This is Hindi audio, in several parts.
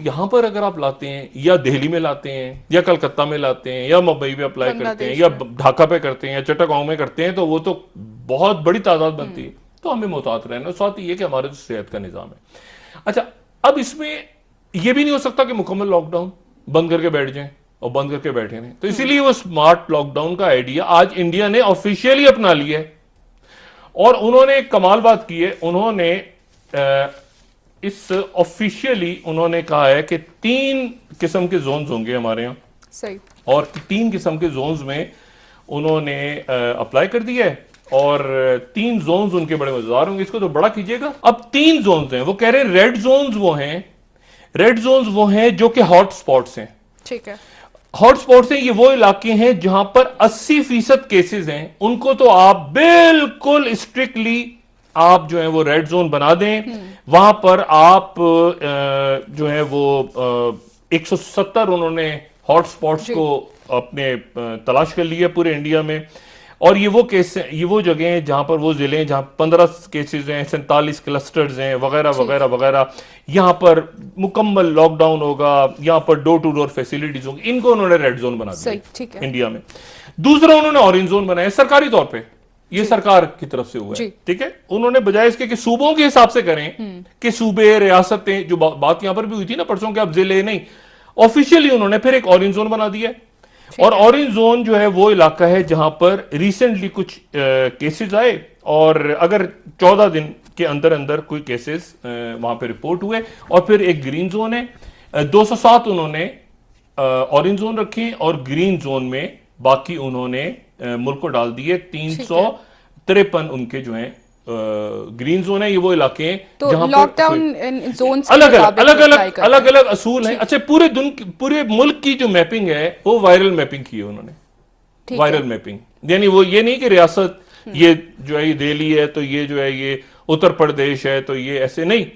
यहाँ पर अगर आप लाते हैं या दिल्ली में लाते हैं या कलकत्ता में लाते हैं या मुंबई में अप्लाई करते हैं या ढाका पे करते हैं या चट्टागांव में करते हैं तो वो तो बहुत बड़ी तादाद बनती है। तो हमें मोहतात रहना, साथ ही ये कि हमारे जो सेहत का निज़ाम है। अच्छा, अब इसमें यह भी नहीं हो सकता कि मुकम्मल लॉकडाउन बंद करके बैठ जाएं और बंद करके बैठे रहें। तो इसीलिए वो स्मार्ट लॉकडाउन का आइडिया आज इंडिया ने ऑफिशियली अपना लिया है। और उन्होंने एक कमाल बात की है, उन्होंने इस ऑफिशियली उन्होंने कहा है कि 3 किस्म के जोन्स होंगे हमारे यहाँ। सही। और 3 किस्म के जोन्स में उन्होंने अप्लाई कर दिया है और 3 जोन्स उनके बड़े मजेदार होंगे। इसको तो बड़ा कीजिएगा। अब 3 जोन्स हैं, वो कह रहे हैं रेड जोन्स वो हैं जो कि हॉट स्पॉट्स हैं। ठीक है। हॉट स्पॉट्स हैं, ये वो इलाके हैं जहां पर 80% केसेस हैं। उनको तो आप बिल्कुल स्ट्रिक्टली आप जो है वो रेड जोन बना दें। वहां पर आप जो है वो 170 उन्होंने हॉट स्पॉट्स को अपने तलाश कर लिया पूरे इंडिया में। और ये वो केस हैं, ये वो जगह हैं जहां पर वो जिले हैं जहां 15 केसेस हैं, 47 क्लस्टर्स हैं, वगैरह वगैरह वगैरह। यहां पर मुकम्मल लॉकडाउन होगा, यहां पर डोर टू डोर फैसिलिटीज होंगी। इनको उन्होंने रेड जोन बना दिया इंडिया में। दूसरा उन्होंने ऑरेंज जोन बनाया सरकारी तौर पर, ये सरकार की तरफ से हुआ है। ठीक है, उन्होंने बजाय इसके कि सूबों के हिसाब से करें कि सूबे रियासतें, जो बात यहां पर भी हुई थी ना परसों के, अब जिले नहीं, ऑफिशियली उन्होंने फिर एक ऑरेंज जोन बना दिया। और ऑरेंज जोन जो है वो इलाका है जहां पर रिसेंटली कुछ केसेस आए और अगर 14 दिन के अंदर अंदर कोई केसेस वहां पे रिपोर्ट हुए। और फिर एक ग्रीन जोन है, 207 उन्होंने ऑरेंज जोन रखे और ग्रीन जोन में बाकी उन्होंने मुल्क को डाल दिए। 353 उनके जो है ग्रीन जोन है, ये वो इलाके हैं तो जहां लॉकडाउन जोन अलग अलग असूल हैं। अच्छा, पूरे मुल्क की जो मैपिंग है वो वायरल मैपिंग की है उन्होंने। वायरल मैपिंग यानी वो ये नहीं कि रियासत ये जो है ये दिल्ली है तो ये जो है ये उत्तर प्रदेश है तो ये ऐसे नहीं,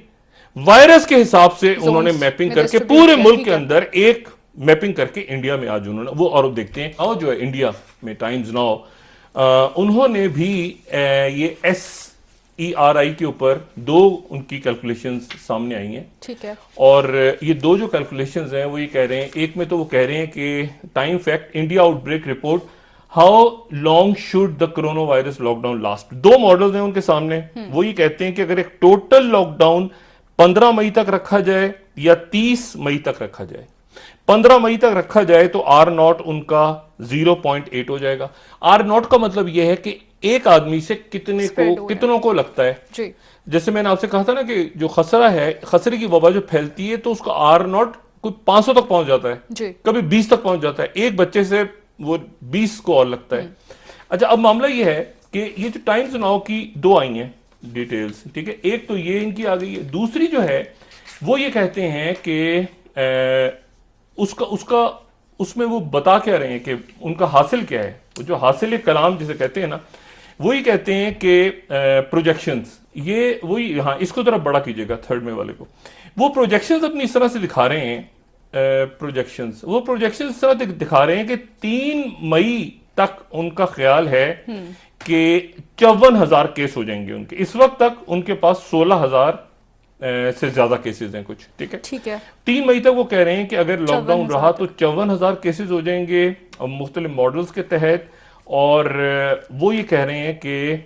वायरस के हिसाब से उन्होंने मैपिंग करके पूरे मुल्क के अंदर एक मैपिंग करके इंडिया में आज उन्होंने वो। और देखते हैं और जो है इंडिया में टाइम्स नाउ उन्होंने भी ये SERI के ऊपर 2 उनकी कैलकुलेशंस सामने आई हैं। ठीक है। और ये 2 जो कैलकुलेशंस हैं वो ये कह रहे हैं, एक में तो वो कह रहे हैं कि time fact India outbreak report, how long should the corona virus lockdown last. 2 models हैं उनके सामने। वो ये कहते हैं कि अगर एक टोटल लॉकडाउन 15 मई तक रखा जाए या 30 मई तक रखा जाए। 15 मई तक रखा जाए तो R0 उनका 0.8 हो जाएगा। R0 का मतलब यह है कि एक आदमी से कितनों को लगता है जी। जैसे मैंने आपसे कहा था ना कि जो खसरा है, खसरे की वबा जो फैलती है तो उसका R0 कोई 500 तक पहुंच जाता है जी। कभी 20 तक पहुंच जाता है। एक बच्चे से वो 20 को और लगता है। अच्छा, अब मामला ये है कि ये जो टाइम्स नाउ की 2 आई हैं डिटेल्स, ठीक है, एक तो ये इनकी आ गई है, दूसरी जो है वो ये कहते हैं कि उसमें वो बता क्या रहे हैं कि उनका हासिल क्या है। वो जो हासिल कलाम जिसे कहते हैं ना, वही कहते हैं कि प्रोजेक्शंस, ये वही, हाँ इसको जरा बड़ा कीजिएगा थर्ड में वाले को। वो प्रोजेक्शंस अपनी इस तरह से दिखा रहे हैं, प्रोजेक्शंस इस तरह दिखा रहे हैं कि 3 मई तक उनका ख्याल है कि 54,000 केस हो जाएंगे उनके। इस वक्त तक उनके पास 16,000 से ज्यादा केसेस हैं कुछ। ठीक है। 3 मई तक वो कह रहे हैं कि अगर लॉकडाउन रहा तो 54,000 केसेस हो जाएंगे मुख्तलिफ मॉडल्स के तहत। और वो ये कह रहे हैं कि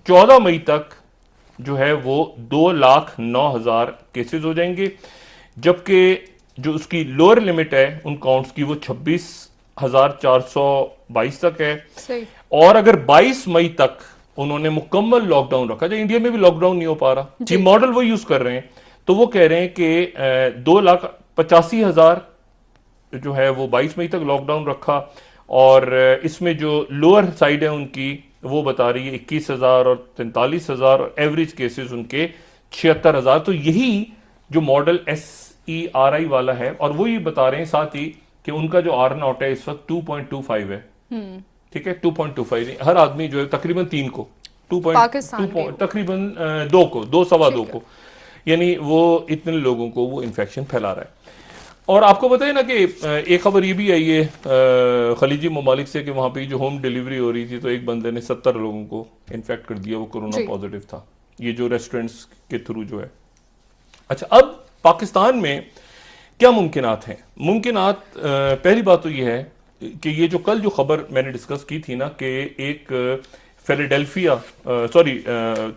14 मई तक जो है वो 2,09,000 केसेस हो जाएंगे, जबकि जो उसकी लोअर लिमिट है उन काउंट्स की वो 26,422 तक है। सही। और अगर 22 मई तक उन्होंने मुकम्मल लॉकडाउन रखा, जो इंडिया में भी लॉकडाउन नहीं हो पा रहा, ये मॉडल वो यूज कर रहे हैं, तो वो कह रहे हैं कि 2,85,000 जो है वो 22 मई तक लॉकडाउन रखा। और इसमें जो लोअर साइड है उनकी वो बता रही है 21,000 और 43,000 और एवरेज केसेस उनके 76,000। तो यही जो मॉडल SERI वाला है, और वो ये बता रहे हैं साथ ही कि उनका जो R0 है इस वक्त 2.25 है। ठीक है, 2.25 हर आदमी जो है तकरीबन 3 को, तकरीबन 2 सवा 2 को, यानी वो इतने लोगों को वो इन्फेक्शन फैला रहा है। और आपको बताए ना कि एक खबर ये भी आई है खलीजी ममालिक से कि वहां पे जो होम डिलीवरी हो रही थी तो एक बंदे ने 70 लोगों को इन्फेक्ट कर दिया, वो कोरोना पॉजिटिव था, ये जो रेस्टोरेंट्स के थ्रू जो है। अच्छा, अब पाकिस्तान में क्या मुमकिनात हैं? मुमकिनात, पहली बात तो ये है कि ये जो कल जो खबर मैंने डिस्कस की थी ना कि एक फिलाडेल्फिया,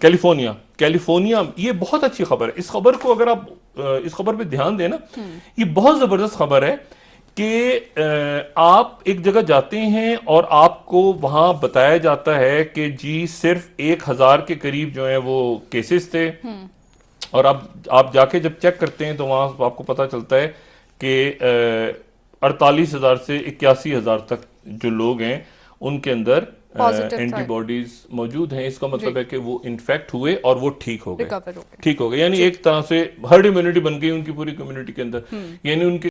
कैलिफोर्निया, ये बहुत अच्छी खबर है। इस खबर को अगर आप इस खबर पे ध्यान दें ना, ये बहुत जबरदस्त खबर है कि आप एक जगह जाते हैं और आपको वहां बताया जाता है कि जी सिर्फ 1000 के करीब जो है वो केसेस थे, और आप जाके जब चेक करते हैं तो वहां आपको पता चलता है कि 48,000 से 81,000 तक जो लोग हैं उनके अंदर Positive था। एंटीबॉडीज मौजूद हैं। इसका मतलब जी। है कि वो इन्फेक्ट हुए और वो ठीक हो गए, Recover हो गए। ठीक हो गए, यानी एक तरह से हर्ड इम्यूनिटी बन गई उनकी पूरी कम्युनिटी के अंदर, यानी उनके